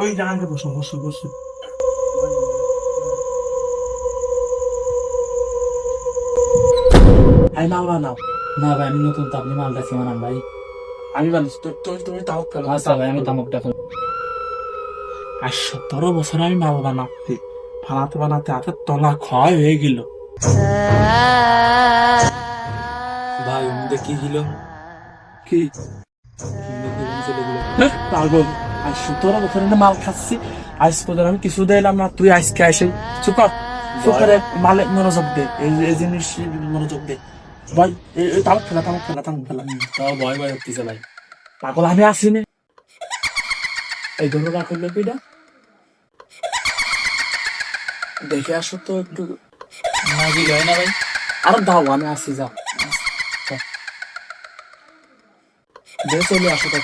ওই জায়গায় বসো বসো বসো। আমি মাল বানাও। না ভাই আমি নতুন তো, আপনি মালটা বানান ভাই। আমি বানাচ্ছি, তুমি তুমি তাও ফেলো। আচ্ছা ভাই আমি তামকটা ফেল। আর 17 বছর আমি মাল বানাচ্ছি, বানাতে বানাতে হাতের তলা ক্ষয় হয়ে গেল। ভাই উনি কি ছিল? কি ছেলেগুলো পাগল, আর 17 বছর ধরে মাল খাচ্ছি, আজ পর্যন্ত আমি কিছু দিলাম না, তুই আজকে এসে চুপ কর, চুপ করে মালে মনোযোগ দে, এই জিনিস মনোযোগ দে ভাই। তামক ফেলা তামক ফেলা তামক ফেলা। তাও ভয় ভয় হচ্ছে ভাই। পাগল আমি আসিনি, এই ধরো রাখল পিটা, দেখে আসো তো একটু। না কি হয় না ভাই? আরো দাও, আমি আসি, যাও দিয়ে চলে আসো তো।